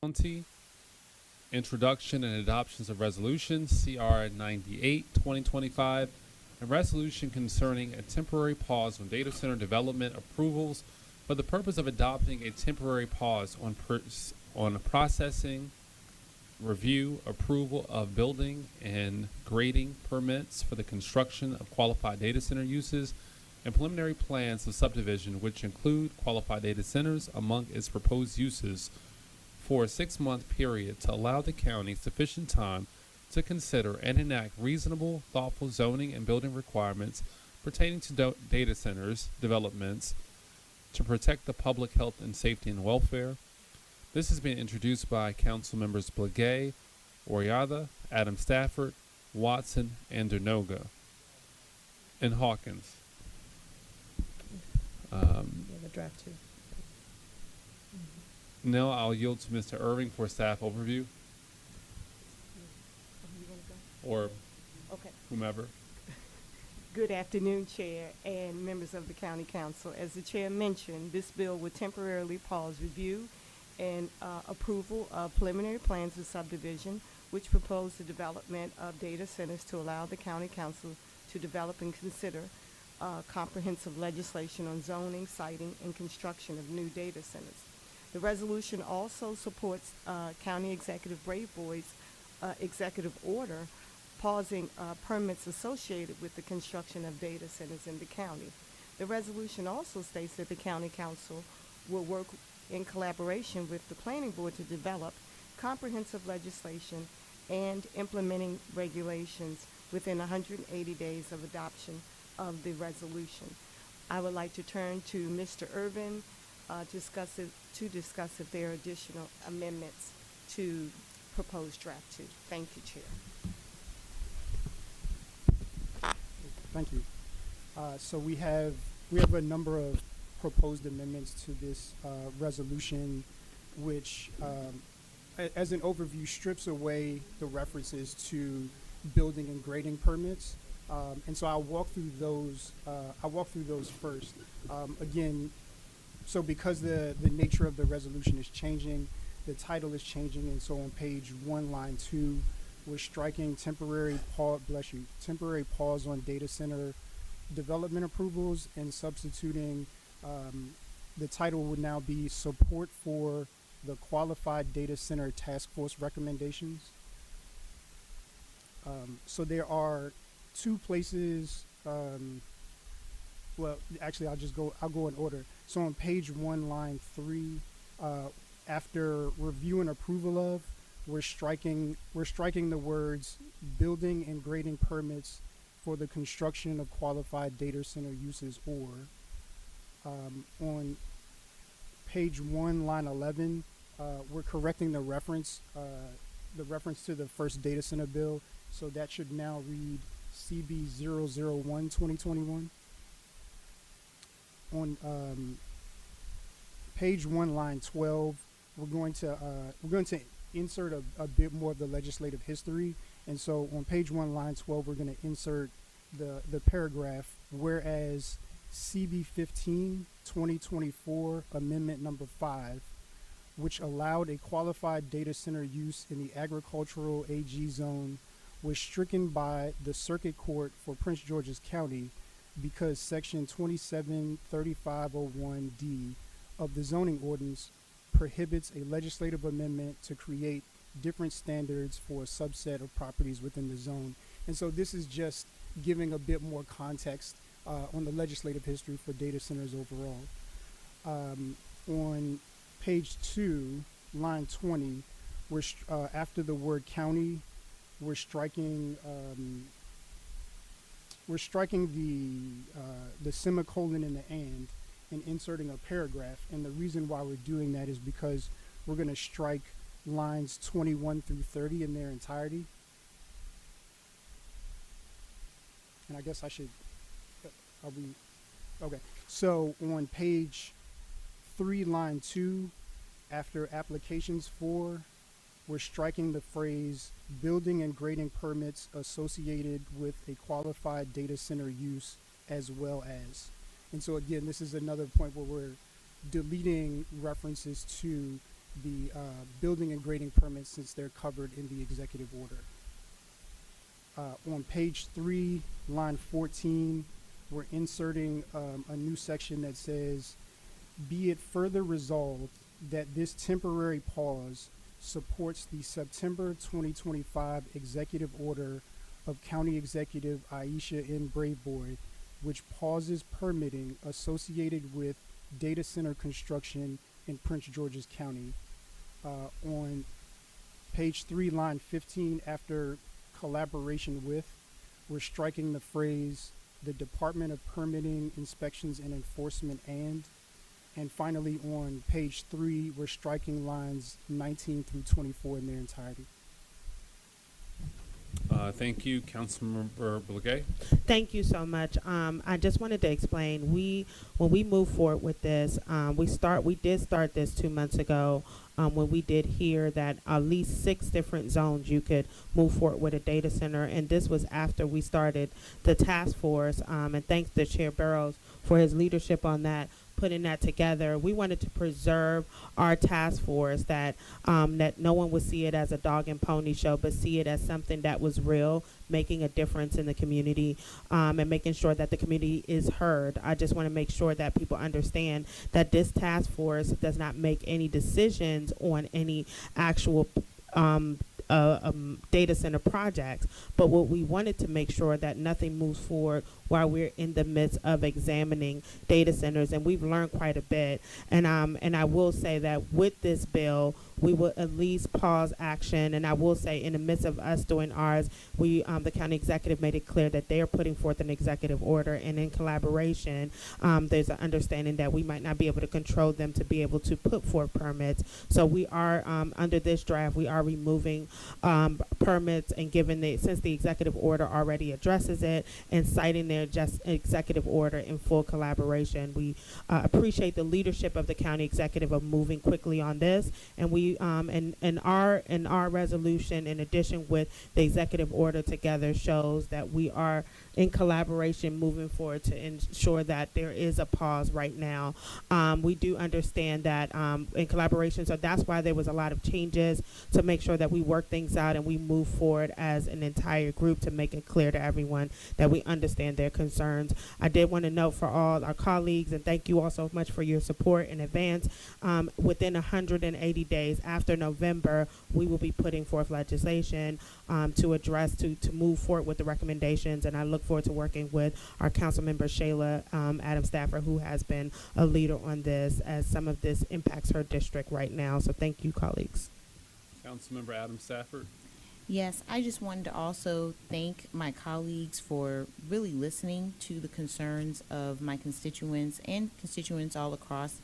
County, Introduction and Adoptions of Resolution CR-98, 2025, a resolution concerning a temporary pause on data center development approvals for the purpose of adopting a temporary pause on processing, review, approval of building and grading permits for the construction of qualified data center uses and preliminary plans of subdivision which include qualified data centers among its proposed uses for a 6-month period to allow the county sufficient time to consider and enact reasonable, thoughtful zoning and building requirements pertaining to data centers developments to protect the public health and safety and welfare. This has been introduced by Council members Blagay, Oriada, Adam Stafford, Watson, and Dernoga, and Hawkins. The draft too. Now I'll yield to Mr. Irving for staff overview, or Okay. whomever. Good afternoon, Chair and members of the County Council. As the Chair mentioned, this bill would temporarily pause review and approval of preliminary plans of subdivision, which propose the development of data centers to allow the County Council to develop and consider comprehensive legislation on zoning, siting, and construction of new data centers. The resolution also supports County Executive Brave Boyd's executive order pausing permits associated with the construction of data centers in the county. The resolution also states that the County Council will work in collaboration with the Planning Board to develop comprehensive legislation and implementing regulations within 180 days of adoption of the resolution. I would like to turn to Mr. Irvin to discuss if there are additional amendments to proposed draft 2. Thank you, Chair. Thank you. So we have a number of proposed amendments to this resolution, which, as an overview, strips away the references to building and grading permits. And so I'll walk through those. First. Again, so because the nature of the resolution is changing, the title is changing, and so on page 1, line 2, we're striking temporary pause on data center development approvals and substituting the title would now be support for the qualified data center task force recommendations. So there are 2 places. Well, actually, I'll go in order. So on page 1, line 3, after review and approval of, we're striking the words building and grading permits for the construction of qualified data center uses, or on page 1, line 11, we're correcting the reference to the first data center bill, so that should now read CB 001 2021. On page 1, line 12, we're going to insert a bit more of the legislative history, and so on page 1, line 12, we're going to insert the paragraph, whereas CB 15 2024 amendment number 5, which allowed a qualified data center use in the agricultural AG zone, was stricken by the Circuit Court for Prince George's County because section 273501D of the zoning ordinance prohibits a legislative amendment to create different standards for a subset of properties within the zone. And so this is just giving a bit more context on the legislative history for data centers overall. On page 2, line 20, we're after the word county, we're striking the semicolon in the and inserting a paragraph. And the reason why we're doing that is because we're going to strike lines 21 through 30 in their entirety. And I guess I should, okay. So on page 3, line 2, after applications for, we're striking the phrase building and grading permits associated with a qualified data center use as well as. And so again, this is another point where we're deleting references to the building and grading permits since they're covered in the executive order. On page 3, line 14, we're inserting a new section that says, be it further resolved that this temporary pause supports the September 2025 executive order of County Executive Aisha N. Braveboy, which pauses permitting associated with data center construction in Prince George's County. On page 3, line 15, after collaboration with, we're striking the phrase, the Department of Permitting, Inspections, and Enforcement and finally on page 3, we're striking lines 19 through 24 in their entirety. Thank you, Councilmember Blagay. Thank you so much. I just wanted to explain, when we move forward with this, we did start this 2 months ago, when we did hear that at least 6 different zones you could move forward with a data center, and this was after we started the task force, and thanks to Chair Burrows for his leadership on that, putting that together. We wanted to preserve our task force, that no one would see it as a dog and pony show, but see it as something that was real, making a difference in the community, and making sure that the community is heard. I just want to make sure that people understand that this task force does not make any decisions on any actual data center projects, but what we wanted to make sure that nothing moves forward while we're in the midst of examining data centers, and we've learned quite a bit. And I will say that with this bill, we will at least pause action. And I will say, in the midst of us doing ours, the county executive made it clear that they are putting forth an executive order, and in collaboration, there's an understanding that we might not be able to control them to be able to put forth permits. So we are under this draft, we are removing permits, and since the executive order already addresses it, and citing their just executive order in full collaboration. We appreciate the leadership of the county executive of moving quickly on this, and we in our resolution, in addition with the executive order together, shows that we are in collaboration moving forward to ensure that there is a pause right now. We do understand that in collaboration, so that's why there was a lot of changes to make sure that we work things out and we move forward as an entire group to make it clear to everyone that we understand their concerns. I did want to note for all our colleagues, and thank you all so much for your support in advance, within 180 days after November, we will be putting forth legislation to move forward with the recommendations, and I look forward to working with our council member Shayla Adam Stafford, who has been a leader on this, as some of this impacts her district right now. So thank you, colleagues. Councilmember Adam Stafford. Yes, I just wanted to also thank my colleagues for really listening to the concerns of my constituents and constituents all across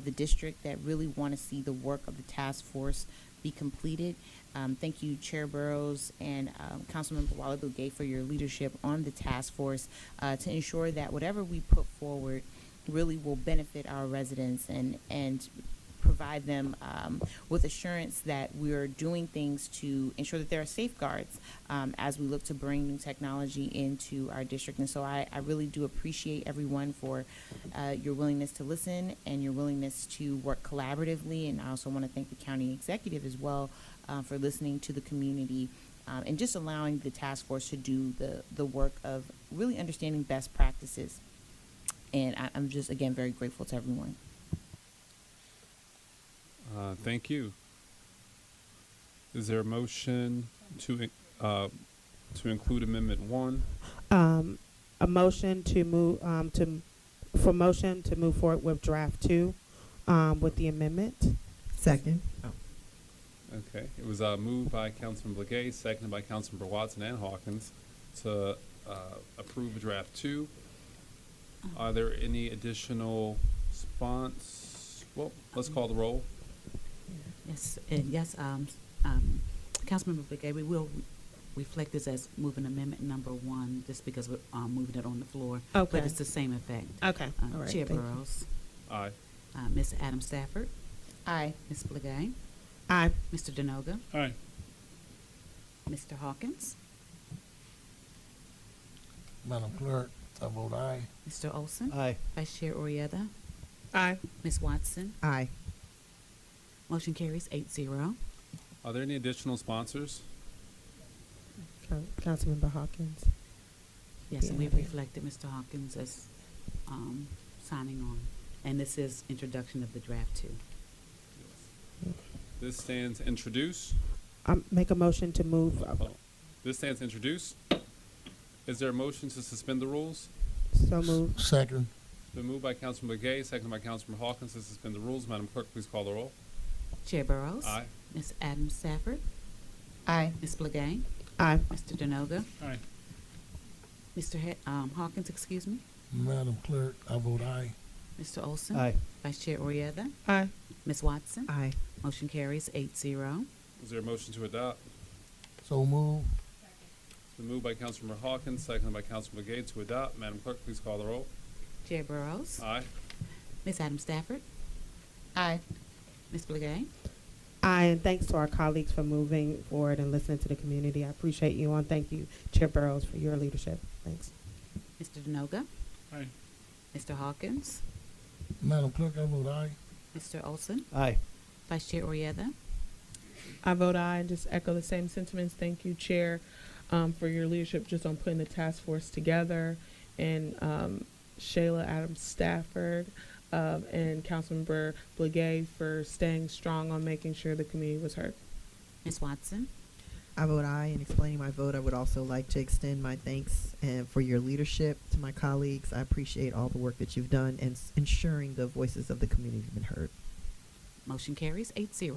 the district that really want to see the work of the task force be completed. Thank you, Chair Burrows and Councilmember Blagay, for your leadership on the task force to ensure that whatever we put forward really will benefit our residents and provide them with assurance that we're doing things to ensure that there are safeguards as we look to bring new technology into our district. And so I really do appreciate everyone for your willingness to listen and your willingness to work collaboratively. And I also want to thank the county executive as well for listening to the community and just allowing the task force to do the work of really understanding best practices. And I'm just, again, very grateful to everyone. Thank you. Is there a motion to include Amendment 1? A motion to move motion to move forward with draft 2 with the amendment. Second. Okay. It was moved by Councilman Blagay, seconded by Councilmember Watson and Hawkins to approve draft 2. Are there any additional response? Well, let's call the roll. Yes, Councilmember Blagay, we will reflect this as moving amendment number 1, just because we're moving it on the floor. Okay. But it's the same effect. Okay. All right. Chair Thank you. Burrows. Aye. Ms. Adam Stafford. Aye. Ms. Blagay. Aye. Mr. Denoga. Aye. Mr. Hawkins. Madam Clerk, I vote aye. Mr. Olson. Aye. Vice Chair Orietta. Aye. Ms. Watson. Aye. Motion carries 8-0. Are there any additional sponsors? Councilmember Hawkins. Yes, and we've Yeah. reflected Mr. Hawkins as signing on. And this is introduction of the draft two. This stands introduced. Make a motion to move. This stands introduced. Is there a motion to suspend the rules? So moved. Second. It's been moved by Councilman Begay, seconded by Councilman Hawkins to suspend the rules. Madam Clerk, please call the roll. Chair Burrows. Aye. Ms. Adams Stafford. Aye. Ms. Blagay. Aye. Mr. Denoga. Aye. Mr. Hawkins, excuse me. Madam Clerk, I vote aye. Mr. Olson. Aye. Vice Chair Orieta. Aye. Ms. Watson. Aye. Motion carries 8-0. Is there a motion to adopt? So move. It's been moved by Councilman Hawkins, seconded by Councilman Begay to adopt. Madam Clerk, please call the roll. Chair Burrows. Aye. Ms. Adams Stafford. Aye. Ms. Blagay. Aye, and thanks to our colleagues for moving forward and listening to the community. I appreciate you, and thank you, Chair Burrows, for your leadership. Thanks. Mr. Denoga. Aye. Mr. Hawkins. Madam Clerk, I vote aye. Mr. Olson. Aye. Vice Chair Orieta. I vote aye and just echo the same sentiments. Thank you, Chair, for your leadership just on putting the task force together, and Shayla Adams Stafford and Councilmember Blagay for staying strong on making sure the community was heard. Ms. Watson. I vote aye. In explaining my vote, I would also like to extend my thanks for your leadership to my colleagues. I appreciate all the work that you've done and ensuring the voices of the community have been heard. Motion carries 8-0.